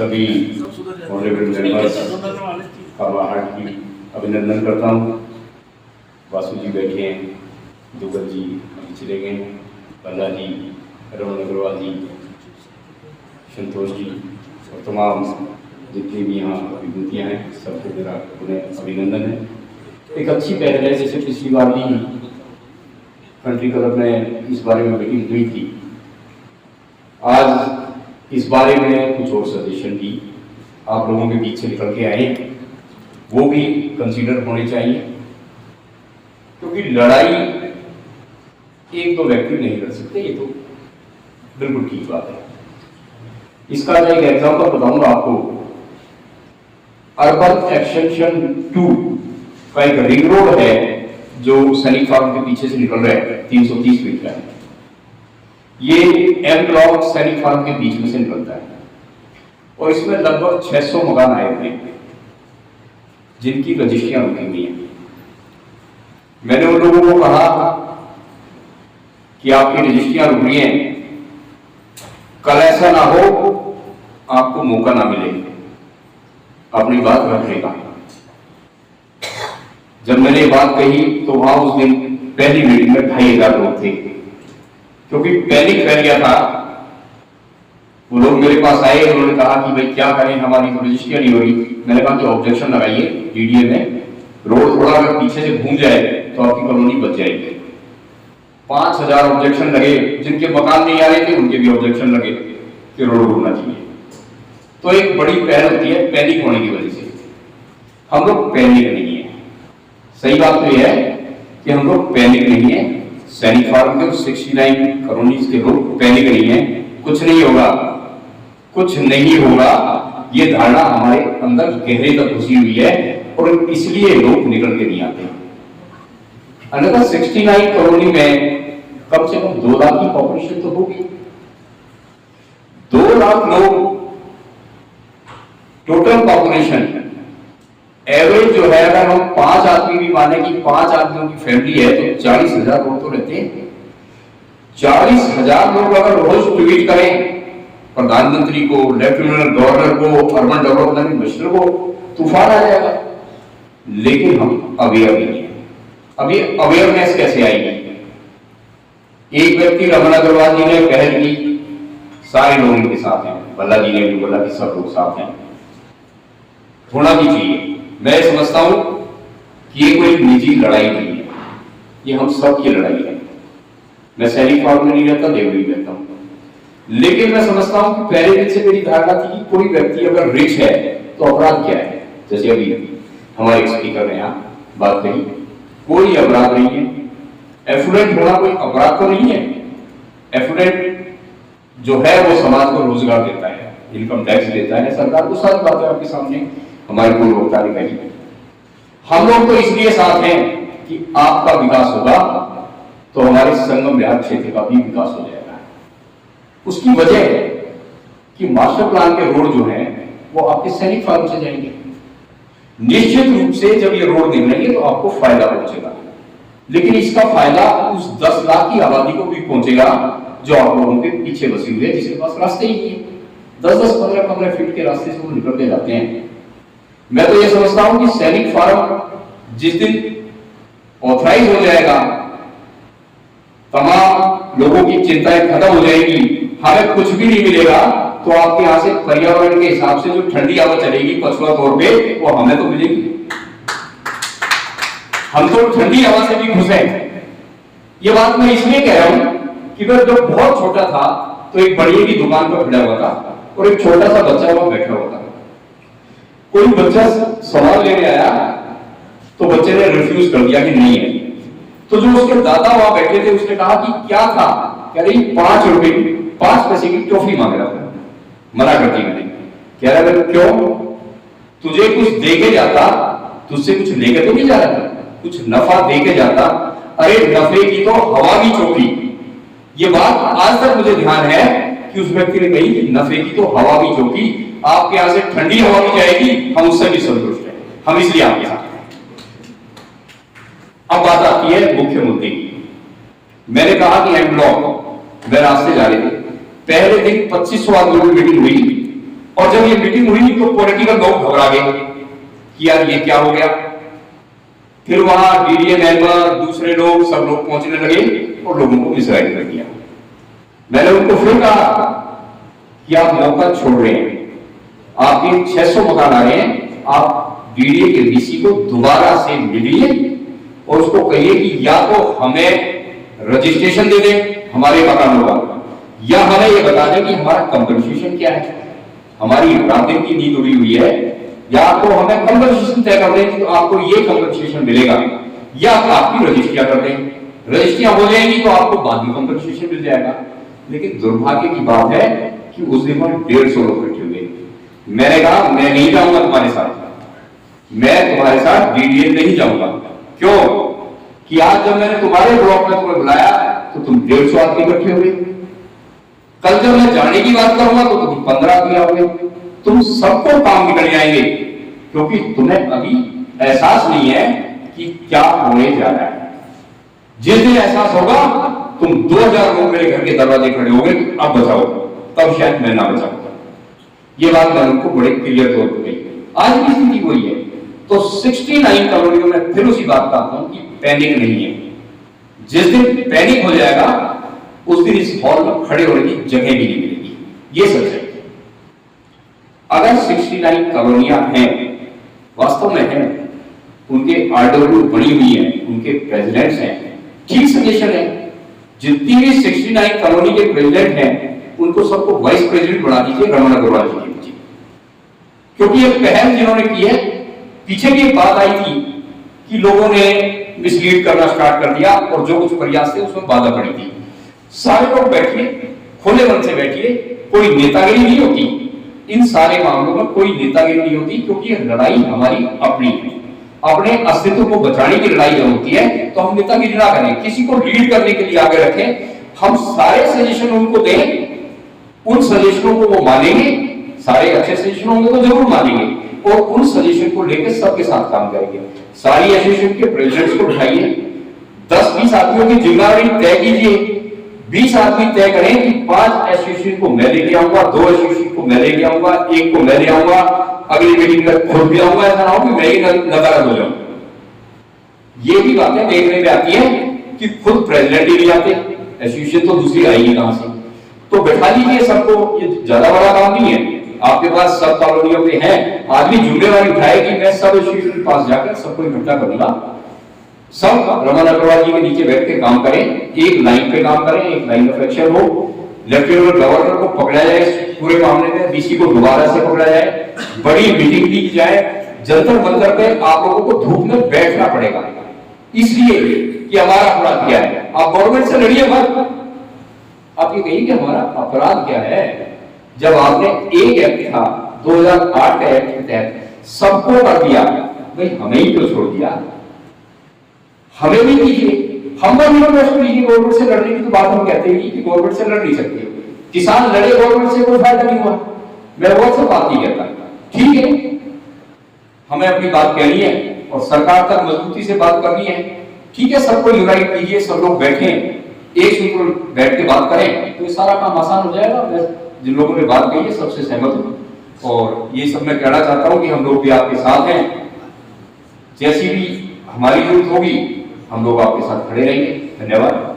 सभी honourable members का heart की अभिनंदन करता हूँ। वासु जी बैठे हैं, दुगल जी अभी चले गए हैं, बल्ला जी, रमन अग्रवाल जी, संतोष जी और तमाम जितनी भी यहाँ विभूतियाँ हैं सबको मेरा उन्हें अभिनंदन है। एक अच्छी पहल है, जैसे पिछली बार भी कंट्री क्लब में इस बारे में मीटिंग हुई थी, आज इस बारे में कुछ और सजेशन भी आप लोगों के बीच से निकल के आए, वो भी कंसीडर होने चाहिए, क्योंकि लड़ाई एक दो व्यक्ति नहीं लड़ सकते, ये तो बिल्कुल ठीक बात है। इसका मैं एक एग्जांपल बताऊंगा आपको। अर्बन एक्सटेंशन 2 का एक रिंग रोड है जो सैनिक फार्म के पीछे से निकल रहा है, 330 फीट का है। ये एम ब्लॉक सैनिक फार्म के बीच में से निकलता है और इसमें लगभग 600 मकान आए हुए हैं जिनकी रजिस्ट्रियां रुकी हुई हैं। मैंने उन लोगों को कहा कि आपकी रजिस्ट्रियां रुक रही हैं, कल ऐसा ना हो आपको मौका ना मिले अपनी बात रखने का। जब मैंने बात कही तो वहां उस दिन पहली मीटिंग में 2500 लोग थे, क्योंकि पैनिक फैल गया था। वो लोग मेरे पास आए, उन्होंने कहा कि भाई क्या करें, हमारी तो रजिस्ट्रियां नहीं हो रही। मैंने कहा कि ऑब्जेक्शन लगाइए डीडीए में, रोड थोड़ा अगर पीछे से घूम जाए तो आपकी कॉलोनी बच जाएगी। 5000 ऑब्जेक्शन लगे, जिनके मकान नहीं आ रहे थे उनके भी ऑब्जेक्शन लगे कि रोड होना चाहिए। तो एक बड़ी पहल होती है पैनिक होने की वजह से। हम लोग पैनिक नहीं है, सही बात तो यह है कि हम लोग पैनिक नहीं है। सैनिक फार्म के 69 कॉलोनीज के लोग पैनिक नहीं है। कुछ नहीं होगा, कुछ नहीं होगा, ये धारणा हमारे अंदर गहरे तक घुसी हुई है और इसलिए लोग निकल के नहीं आते। अंदर 69 कॉलोनी में कम से कम 2 लाख की पॉपुलेशन तो होगी। 2 लाख लोग टोटल पॉपुलेशन, एवरेज जो है, अगर हम 5 आदमी भी माने कि 5 आदमियों की फैमिली है तो 40,000 लोग तो रहते हैं। 40,000 लोग अगर रोज ट्वीट करें प्रधानमंत्री को, लेफ्टिनेंट गवर्नर को, अर्बन डेवलपमेंट मिनिस्टर को, तूफान आ जाएगा। लेकिन हम अवेयर नहीं है। अब ये अवेयरनेस कैसे आएगी? एक व्यक्ति रमन अग्रवाल जी ने पहल की, सारे लोग इनके साथ हैं, बल्ला जी ने भी बोला कि सब लोग साथ हैं, होना भी चाहिए। मैं समझता हूं कि ये कोई निजी लड़ाई नहीं है, ये हम सब की लड़ाई है। मैं सैनिक फार्म में नहीं रहता, देवरी रहता हूं, लेकिन मैं समझता हूं कि पहले दिन से मेरी धारणा थी कि कोई व्यक्ति अगर रिच है तो अपराध क्या है। जैसे अभी हमारे स्पीकर ने यहां बात कही, कोई अपराध नहीं है। एफुलेंट होना कोई अपराध तो नहीं है। एफुलेंट जो है वो समाज को रोजगार देता है, इनकम टैक्स देता है, सरकार को। सारी बातें आपके सामने हमारे पूर्व वक्ता ने कही। हम लोग तो इसलिए साथ हैं कि आपका विकास होगा तो हमारे संगम बिहार क्षेत्र का भी विकास हो जाएगा। उसकी वजह है कि मास्टर प्लान के रोड जो हैं वो आपके सैनिक फार्म से जाएंगे। निश्चित रूप से जब ये रोड निकलेंगे तो आपको फायदा पहुंचेगा, लेकिन इसका फायदा उस 10 लाख की आबादी को भी पहुंचेगा जो आप लोगों के पीछे बसी हुई है, जिसके पास रास्ते ही नहीं है। 10-10, 15-15 फीट के रास्ते से वो निकल के जाते हैं। मैं तो ये समझता हूं कि सैनिक फार्म जिस दिन ऑथराइज हो जाएगा, तमाम लोगों की चिंताएं खत्म हो जाएगी, हमें कुछ भी नहीं मिलेगा, तो आपके यहां से पर्यावरण के हिसाब से जो ठंडी हवा चलेगी पछुआ तौर पे, वो हमें तो मिलेगी। हम तो ठंडी हवा से भी खुश हैं। ये बात मैं इसलिए कह रहा हूं कि मैं जब बहुत छोटा था तो एक बढ़िया की दुकान पर खड़ा हुआ था और एक छोटा सा बच्चा वहां बैठा हुआ था। कोई बच्चा सामान लेने आया तो बच्चे ने रिफ्यूज कर दिया कि नहीं है। तो जो उसके दादा वहां बैठे थे उसने कहा कि क्या था, कह रही 5 रुपए 5 पैसे की टॉफी मांग रहा था। मना कर दी मैंने। कह रहा था क्यों? तुझे कुछ दे के जाता, तुझसे कुछ लेके तो नहीं जा रहा था, कुछ नफा दे के जाता। अरे नफे की तो हवा भी चौकी। ये बात आज तक मुझे ध्यान है कि उस व्यक्ति ने कही कि नफे की तो हवा भी चौकी, आपके यहां से ठंडी हवा भी जाएगी, हम उससे भी संतुष्ट हैं, हम इसलिए आपके साथ हैं। अब बात आती है मुख्य मुद्दे की। मैंने कहा कि एम ब्लॉक में रास्ते जा रहे थे, पहले दिन 2500 आदमियों की मीटिंग हुई और जब ये मीटिंग हुई तो पॉलिटिकल लोग घबरा गए कि यार ये क्या हो गया। फिर वहां डीडीए मेंबर, दूसरे लोग, सब लोग पहुंचने लगे और लोगों को मिसगाइड कर दिया। मैंने उनको फिर कहा कि आप मौका छोड़ रहे हैं, आपके 600 मकान आ रहे हैं, आप डीडीए के डीसी को दोबारा से मिलिए और उसको कहिए कि या तो हमें रजिस्ट्रेशन दे दें हमारे मकानों का, या हमें ये बता दें कि हमारा कंपनसेशन क्या है, हमारी रात दिन की नींद उड़ी हुई है, या तो हमें कंपनसेशन तय कर दें कि तो आपको ये कंपनसेशन मिलेगा, या आपकी रजिस्ट्रियां कर दें, रजिस्ट्रियां हो जाएंगी तो आपको बाद में कंपनसेशन मिल जाएगा। लेकिन दुर्भाग्य की बात है कि उस दिन 150 लोग इकट्ठे हुए। मैंने कहा मैं नहीं जाऊंगा तुम्हारे साथ, मैं तुम्हारे साथ डीडीए नहीं जाऊंगा। क्यों कि आज जब मैंने तुम्हारे ब्लॉक में तुम्हें बुलाया तो तुम 150 आदमी इकट्ठे हुए, कल जब मैं जाने की बात करूंगा तो तुम 15 आदमी आओगे, तुम सबको काम निकल जाएंगे, क्योंकि तुम्हें अभी एहसास नहीं है कि क्या होने जा रहा है। जिस दिन एहसास होगा तुम 2000 लोग मेरे घर के दरवाजे खड़े हो गए, अब बचाओ, तब शायद मैं ना बचाऊंगा। ये बात मैं उनको बड़े क्लियर तौर पर कही। आज भी स्थिति वही है। तो 69 कॉलोनियों में फिर उसी बात का आता हूं कि पैनिक नहीं है। जिस दिन पैनिक हो जाएगा उस दिन इस हॉल में खड़े होने की जगह भी नहीं मिलेगी, ये सच है। अगर 69 कॉलोनियां हैं, वास्तव में हैं, उनके आरडब्ल्यू बनी हुई है, उनके प्रेसिडेंट्स हैं, ठीक सजेशन है। जितनी भी 69 कॉलोनी के प्रेसिडेंट हैं उनको सबको वाइस प्रेसिडेंट बना दीजिए रमन अग्रवाल जी के पीछे, क्योंकि ये पहल जिन्होंने की है, पीछे भी एक बात आई थी कि लोगों ने मिसलीड करना स्टार्ट कर दिया और जो कुछ प्रयास थे उसमें बाधा पड़ी थी। सारे लोग बैठिए, खुले मन से बैठिए, कोई नेतागिरी नहीं होती इन सारे मामलों में, कोई नेतागिरी नहीं होती, क्योंकि ये लड़ाई हमारी अपनी है। अपने अस्तित्व को बचाने की लड़ाई जब होती है तो हम नेतागिरी ना करें, किसी को लीड करने के लिए आगे रखें, हम सारे सजेशन उनको दें, उन सजेशनों को वो मानेंगे, सारे अच्छे सजेशन होंगे तो जरूर मानेंगे, और उन सजेशन को लेकर सबके साथ काम करेंगे। सारी एसोसिएशन के प्रेसिडेंट्स को उठाइए, 10-20 आदमियों की जिम्मेदारी तय कीजिए, 20 आदमी तय करें कि 5 एसोसिएशन को मैं लेके आऊंगा, 2 एसोसिएशन को मैं लेके आऊंगा, 1 को मैं ले आऊंगा, अगली मीटिंग में खुद भी आऊंगा, ऐसा ना हो कि मैं ही नदारद हो जाऊं। ये भी बातें देखने में आती है कि खुद प्रेसिडेंट ही नहीं आते, एसोसिएशन तो दूसरी आएगी कहां से। तो बैठा लीजिए सबको, ये ज्यादा बड़ा काम नहीं है, आपके पास सब कॉलोनियों पे है, आदमी जिम्मेवारी उठाए कि मैं सब एसोसिएशन के पास जाकर सबको इकट्ठा करूंगा, सब रमन अग्रवाल जी के नीचे बैठ के काम करें, एक लाइन पे काम करें, एक लाइन ऑफ एक्शन हो, लेफ्टिनेंट गवर्नर को पकड़ा जाए पूरे मामले में, डीसी को दोबारा से पकड़ा जाए, बड़ी मीटिंग की जाए, जंतर मंतर पे आप लोगों को धूप में बैठना पड़ेगा, इसलिए कि हमारा अपराध क्या है। आप गवर्नमेंट से लड़िए मत, आप ये कहिए कि हमारा अपराध क्या है। जब आपने एक एक्ट था 2008 के एक्ट के तहत सबको कर दिया, भाई हमें ही क्यों छोड़ दिया, हमें भी कीजिए, हम गवर्नमेंट से लड़ने की तो बात हम कहते ही कि गवर्नमेंट से लड़ नहीं सकते, किसान लड़े गवर्नमेंट से कोई फायदा नहीं हुआ, मैं वो सब बात नहीं कहता। ठीक है, हमें अपनी बात कहनी है और सरकार तक मजबूती से बात करनी है, ठीक है, सबको यूनाइट कीजिए, सब लोग बैठे एक सूत्र बैठ के बात करें तो ये सारा काम आसान हो जाएगा। मैं जिन लोगों ने बात कही है सबसे सहमत हूं और ये सब मैं कहना चाहता हूं कि हम लोग भी आपके साथ हैं, जैसी भी हमारी जरूरत होगी हम लोग आपके साथ खड़े रहेंगे। धन्यवाद।